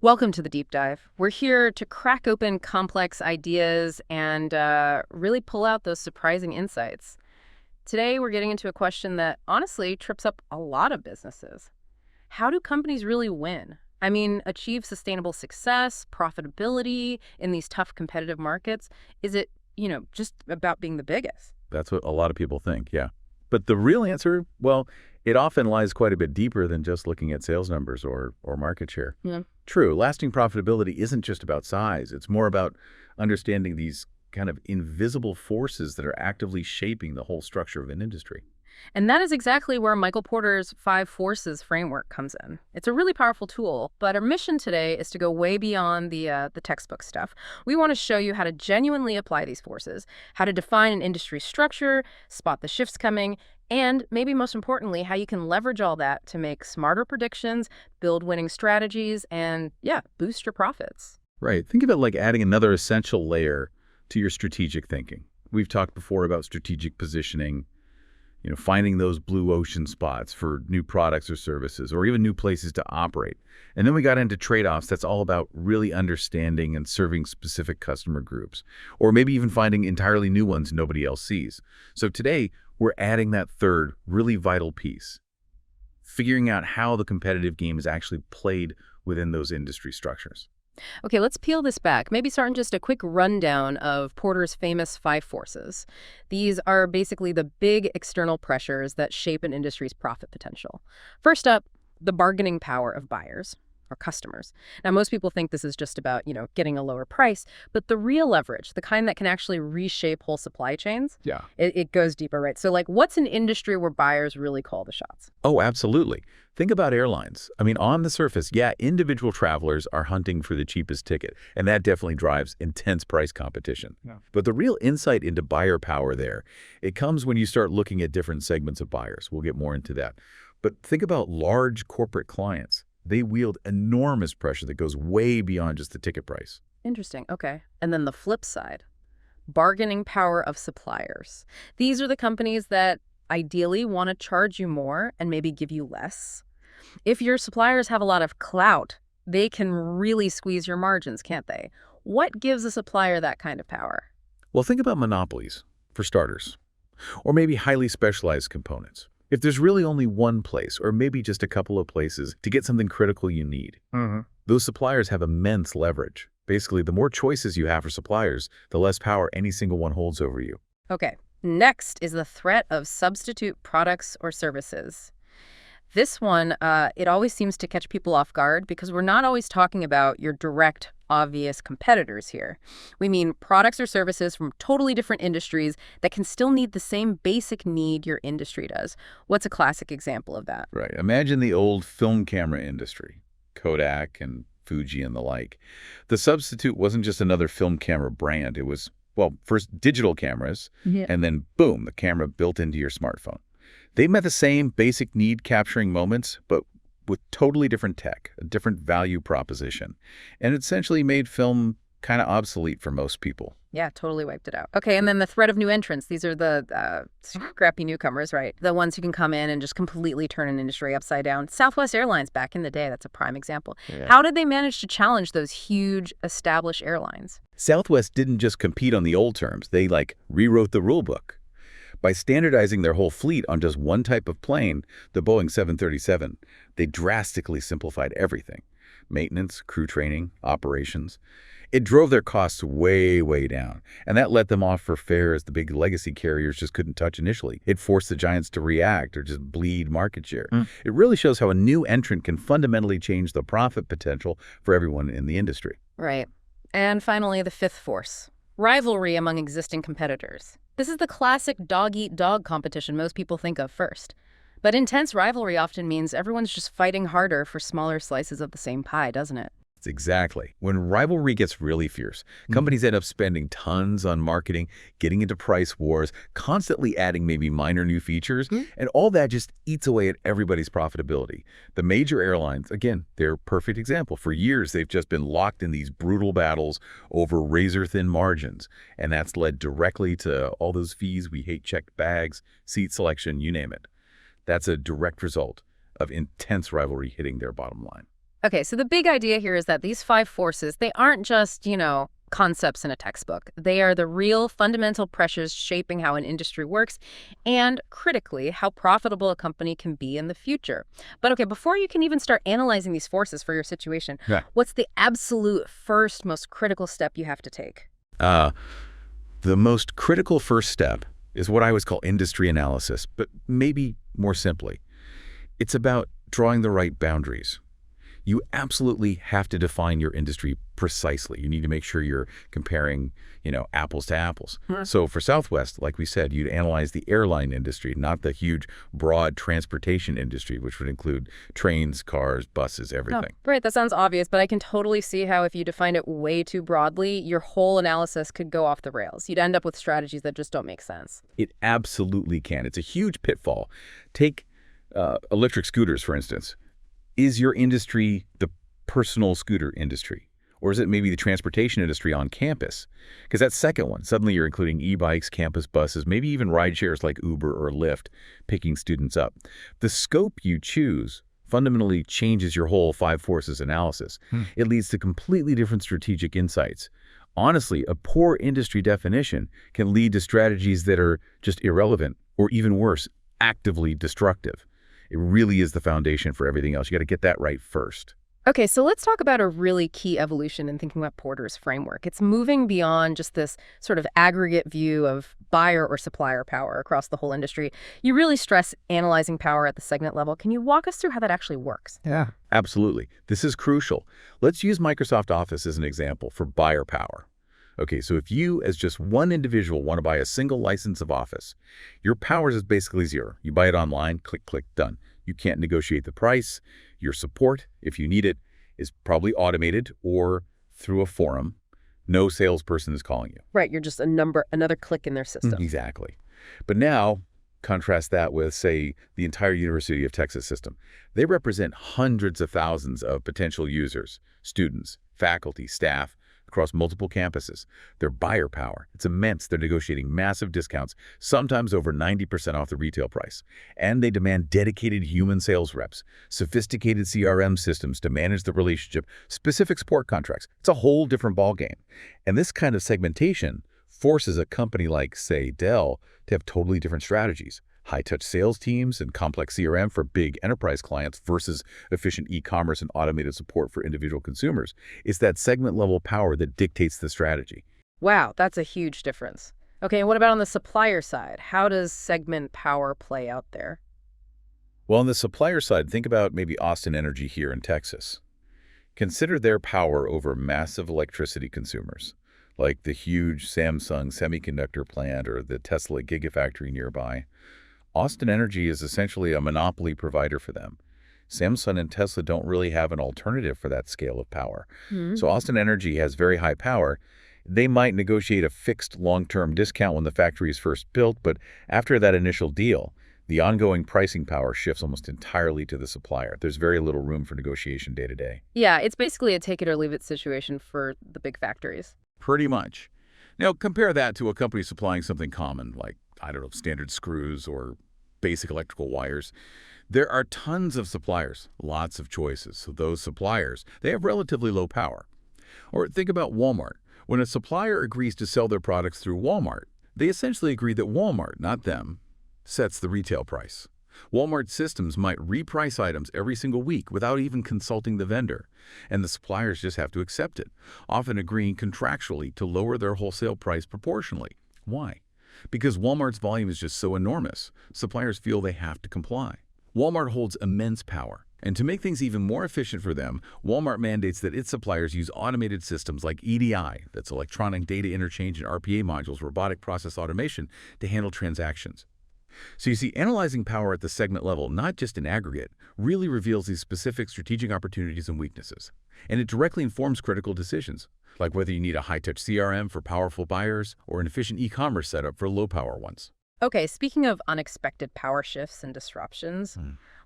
Welcome to the deep dive. We're here to crack open complex ideas and really pull out those surprising insights. Today, we're getting into a question that honestly trips up a lot of businesses. How do companies really win? I mean, achieve sustainable success, profitability in these tough competitive markets? Is it, just about being the biggest? That's what a lot of people think, yeah. But the real answer, well, it often lies quite a bit deeper than just looking at sales numbers or market share. Yeah. True, lasting profitability isn't just about size. It's more about understanding these kind of invisible forces that are actively shaping the whole structure of an industry. And that is exactly where Michael Porter's Five Forces framework comes in. It's a really powerful tool, but our mission today is to go way beyond the textbook stuff. We want to show you how to genuinely apply these forces, how to define an industry structure, spot the shifts coming, and maybe most importantly, how you can leverage all that to make smarter predictions, build winning strategies, and boost your profits. Right. Think of it like adding another essential layer to your strategic thinking. We've talked before about strategic positioning, finding those blue ocean spots for new products or services, or even new places to operate. And then we got into trade-offs. That's all about really understanding and serving specific customer groups, or maybe even finding entirely new ones nobody else sees. So today, we're adding that third, really vital piece, figuring out how the competitive game is actually played within those industry structures. Okay, let's peel this back. Maybe start in just a quick rundown of Porter's famous five forces. These are basically the big external pressures that shape an industry's profit potential. First up, the bargaining power of buyers or customers. Now, most people think this is just about, getting a lower price, but the real leverage, the kind that can actually reshape whole supply chains, Yeah. it goes deeper, right? So, what's an industry where buyers really call the shots? Oh, absolutely. Think about airlines. I mean, on the surface, individual travelers are hunting for the cheapest ticket, and that definitely drives intense price competition. Yeah. But the real insight into buyer power there, it comes when you start looking at different segments of buyers. We'll get more into that. But think about large corporate clients. They wield enormous pressure that goes way beyond just the ticket price. Interesting. Okay. And then the flip side, bargaining power of suppliers. These are the companies that ideally want to charge you more and maybe give you less. If your suppliers have a lot of clout, they can really squeeze your margins, can't they? What gives a supplier that kind of power? Well, think about monopolies, for starters, or maybe highly specialized components. If there's really only one place, or maybe just a couple of places, to get something critical you need, those suppliers have immense leverage. Basically, the more choices you have for suppliers, the less power any single one holds over you. Okay. Next is the threat of substitute products or services. This one, it always seems to catch people off guard because we're not always talking about your direct, obvious competitors here. We mean products or services from totally different industries that can still need the same basic need your industry does. What's a classic example of that? Right. Imagine the old film camera industry, Kodak and Fuji and the like. The substitute wasn't just another film camera brand. It was, first digital cameras, and then boom, the camera built into your smartphone. They met the same basic need capturing moments, but with totally different tech, a different value proposition. And it essentially made film kind of obsolete for most people. Yeah, totally wiped it out. Okay, and then the threat of new entrants. These are the scrappy newcomers, right? The ones who can come in and just completely turn an industry upside down. Southwest Airlines back in the day, that's a prime example. Yeah. How did they manage to challenge those huge established airlines? Southwest didn't just compete on the old terms. They rewrote the rule book. By standardizing their whole fleet on just one type of plane, the Boeing 737, they drastically simplified everything. Maintenance, crew training, operations. It drove their costs way, way down, and that let them offer fares the big legacy carriers just couldn't touch initially. It forced the giants to react or just bleed market share. It really shows how a new entrant can fundamentally change the profit potential for everyone in the industry. Right. And finally, the fifth force, rivalry among existing competitors. This is the classic dog-eat-dog competition most people think of first. But intense rivalry often means everyone's just fighting harder for smaller slices of the same pie, doesn't it? Exactly. When rivalry gets really fierce, companies end up spending tons on marketing, getting into price wars, constantly adding maybe minor new features, and all that just eats away at everybody's profitability. The major airlines, again, they're a perfect example. For years, they've just been locked in these brutal battles over razor-thin margins, and that's led directly to all those fees we hate: checked bags, seat selection, you name it. That's a direct result of intense rivalry hitting their bottom line. Okay, so the big idea here is that these five forces, they aren't just, concepts in a textbook. They are the real fundamental pressures shaping how an industry works and, critically, how profitable a company can be in the future. But okay, before you can even start analyzing these forces for your situation, Yeah. what's the absolute first, most critical step you have to take? The most critical first step is what I always call industry analysis, but maybe more simply, it's about drawing the right boundaries. You absolutely have to define your industry precisely. You need to make sure you're comparing, apples to apples. So for Southwest, like we said, you'd analyze the airline industry, not the huge, broad transportation industry, which would include trains, cars, buses, everything. Right, that sounds obvious, but I can totally see how if you define it way too broadly, your whole analysis could go off the rails. You'd end up with strategies that just don't make sense. It absolutely can. It's a huge pitfall. Take electric scooters, for instance. Is your industry the personal scooter industry? Or is it maybe the transportation industry on campus? Because that second one, suddenly you're including e-bikes, campus buses, maybe even ride shares like Uber or Lyft, picking students up. The scope you choose fundamentally changes your whole five forces analysis. It leads to completely different strategic insights. Honestly, a poor industry definition can lead to strategies that are just irrelevant or, even worse, actively destructive. It really is the foundation for everything else. You got to get that right first. Okay, so let's talk about a really key evolution in thinking about Porter's framework. It's moving beyond just this sort of aggregate view of buyer or supplier power across the whole industry. You really stress analyzing power at the segment level. Can you walk us through how that actually works? Yeah, absolutely. This is crucial. Let's use Microsoft Office as an example for buyer power. Okay, so if you, as just one individual, want to buy a single license of Office, your powers is basically zero. You buy it online, click, click, done. You can't negotiate the price. Your support, if you need it, is probably automated or through a forum. No salesperson is calling you. Right, you're just another click in their system. Exactly. But now, contrast that with, say, the entire University of Texas system. They represent hundreds of thousands of potential users, students, faculty, staff, across multiple campuses. Their buyer power, it's immense. They're negotiating massive discounts, sometimes over 90% off the retail price. And they demand dedicated human sales reps, sophisticated CRM systems to manage the relationship, specific support contracts. It's a whole different ballgame. And this kind of segmentation forces a company like, say, Dell to have totally different strategies. High-touch sales teams and complex CRM for big enterprise clients versus efficient e-commerce and automated support for individual consumers. It's that segment-level power that dictates the strategy. Wow, that's a huge difference. Okay, and what about on the supplier side? How does segment power play out there? Well, on the supplier side, think about maybe Austin Energy here in Texas. Consider their power over massive electricity consumers, like the huge Samsung semiconductor plant or the Tesla Gigafactory nearby. Austin Energy is essentially a monopoly provider for them. Samsung and Tesla don't really have an alternative for that scale of power. So Austin Energy has very high power. They might negotiate a fixed long-term discount when the factory is first built, but after that initial deal, the ongoing pricing power shifts almost entirely to the supplier. There's very little room for negotiation day to day. Yeah, it's basically a take-it-or-leave-it situation for the big factories. Pretty much. Now, compare that to a company supplying something common, like, I don't know, standard screws or basic electrical wires. There are tons of suppliers, lots of choices. So those suppliers, they have relatively low power. Or think about Walmart. When a supplier agrees to sell their products through Walmart, they essentially agree that Walmart, not them, sets the retail price. Walmart systems might reprice items every single week without even consulting the vendor, and the suppliers just have to accept it, often agreeing contractually to lower their wholesale price proportionally. Why? Because Walmart's volume is just so enormous, suppliers feel they have to comply. Walmart holds immense power, and to make things even more efficient for them, Walmart mandates that its suppliers use automated systems like EDI, that's electronic data interchange, and RPA modules, robotic process automation, to handle transactions. So you see, analyzing power at the segment level, not just in aggregate, really reveals these specific strategic opportunities and weaknesses. And it directly informs critical decisions, like whether you need a high-touch CRM for powerful buyers or an efficient e-commerce setup for low-power ones. Okay, speaking of unexpected power shifts and disruptions,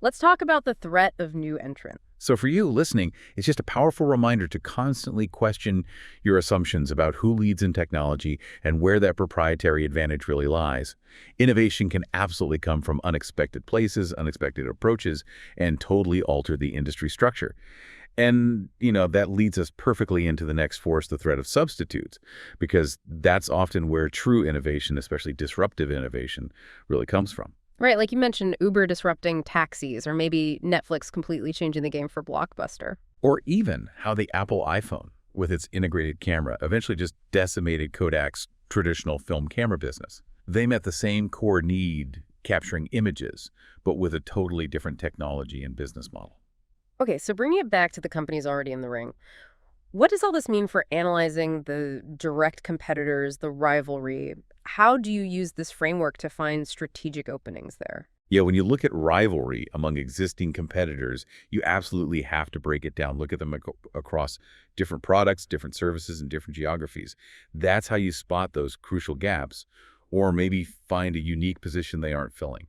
let's talk about the threat of new entrants. So for you listening, it's just a powerful reminder to constantly question your assumptions about who leads in technology and where that proprietary advantage really lies. Innovation can absolutely come from unexpected places, unexpected approaches, and totally alter the industry structure. And, that leads us perfectly into the next force, the threat of substitutes, because that's often where true innovation, especially disruptive innovation, really comes from. Right, like you mentioned, Uber disrupting taxis, or maybe Netflix completely changing the game for Blockbuster. Or even how the Apple iPhone, with its integrated camera, eventually just decimated Kodak's traditional film camera business. They met the same core need, capturing images, but with a totally different technology and business model. Okay, so bringing it back to the companies already in the ring, what does all this mean for analyzing the direct competitors, the rivalry? How do you use this framework to find strategic openings there? Yeah, when you look at rivalry among existing competitors, you absolutely have to break it down. Look at them across different products, different services, and different geographies. That's how you spot those crucial gaps, or maybe find a unique position they aren't filling.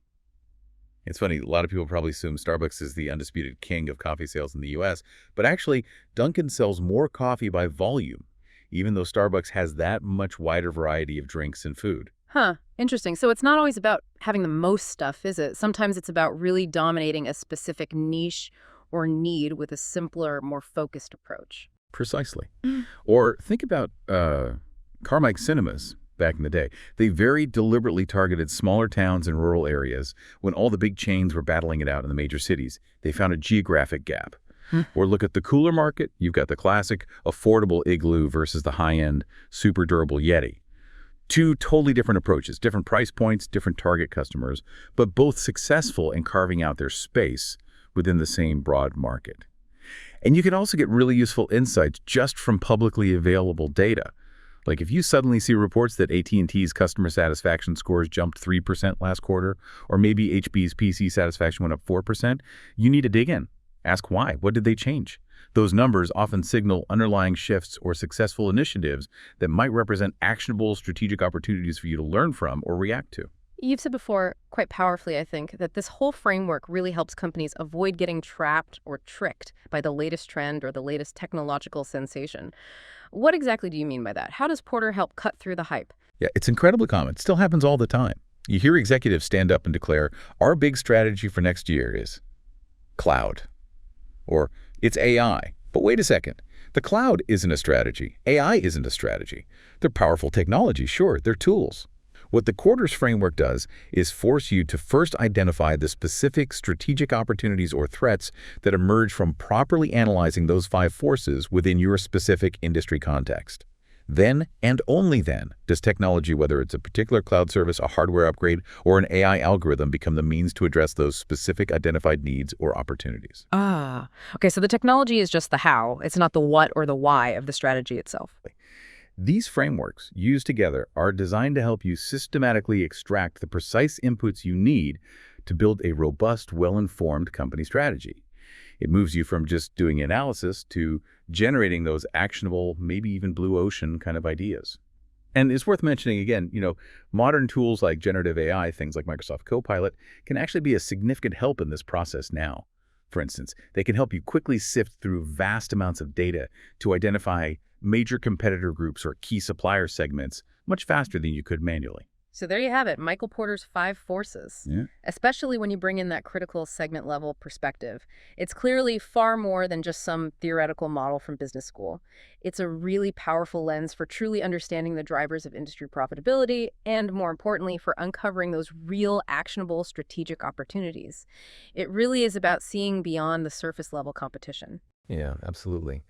It's funny, a lot of people probably assume Starbucks is the undisputed king of coffee sales in the US, but actually, Dunkin' sells more coffee by volume, even though Starbucks has that much wider variety of drinks and food. Huh, interesting. So it's not always about having the most stuff, is it? Sometimes it's about really dominating a specific niche or need with a simpler, more focused approach. Precisely. Or think about Carmike Cinemas back in the day. They very deliberately targeted smaller towns and rural areas when all the big chains were battling it out in the major cities. They found a geographic gap. Or look at the cooler market. You've got the classic affordable Igloo versus the high-end super durable Yeti. Two totally different approaches, different price points, different target customers, but both successful in carving out their space within the same broad market. And you can also get really useful insights just from publicly available data. Like if you suddenly see reports that AT&T's customer satisfaction scores jumped 3% last quarter, or maybe HP's PC satisfaction went up 4%, you need to dig in. Ask why. What did they change? Those numbers often signal underlying shifts or successful initiatives that might represent actionable strategic opportunities for you to learn from or react to. You've said before, quite powerfully, I think, that this whole framework really helps companies avoid getting trapped or tricked by the latest trend or the latest technological sensation. What exactly do you mean by that? How does Porter help cut through the hype? Yeah, it's incredibly common. It still happens all the time. You hear executives stand up and declare, our big strategy for next year is cloud. Or it's AI. But wait a second. The cloud isn't a strategy. AI isn't a strategy. They're powerful technology, sure, they're tools. What the quarters framework does is force you to first identify the specific strategic opportunities or threats that emerge from properly analyzing those 5 forces within your specific industry context. Then, and only then, does technology, whether it's a particular cloud service, a hardware upgrade, or an AI algorithm, become the means to address those specific identified needs or opportunities. Okay, so the technology is just the how. It's not the what or the why of the strategy itself. These frameworks, used together, are designed to help you systematically extract the precise inputs you need to build a robust, well-informed company strategy. It moves you from just doing analysis to generating those actionable, maybe even blue ocean kind of ideas. And it's worth mentioning again, modern tools like generative AI, things like Microsoft Copilot, can actually be a significant help in this process now. For instance, they can help you quickly sift through vast amounts of data to identify major competitor groups or key supplier segments much faster than you could manually. So there you have it, Michael Porter's 5 forces, especially when you bring in that critical segment level perspective. It's clearly far more than just some theoretical model from business school. It's a really powerful lens for truly understanding the drivers of industry profitability and, more importantly, for uncovering those real actionable strategic opportunities. It really is about seeing beyond the surface level competition. Yeah, absolutely.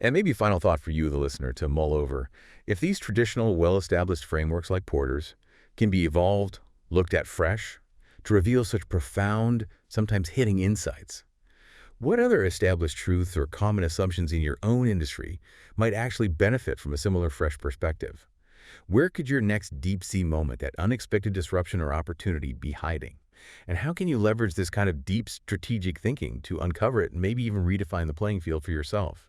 And maybe final thought for you, the listener, to mull over. If these traditional, well-established frameworks like Porter's can be evolved, looked at fresh, to reveal such profound, sometimes hitting insights, what other established truths or common assumptions in your own industry might actually benefit from a similar fresh perspective? Where could your next deep-sea moment, that unexpected disruption or opportunity, be hiding? And how can you leverage this kind of deep strategic thinking to uncover it and maybe even redefine the playing field for yourself?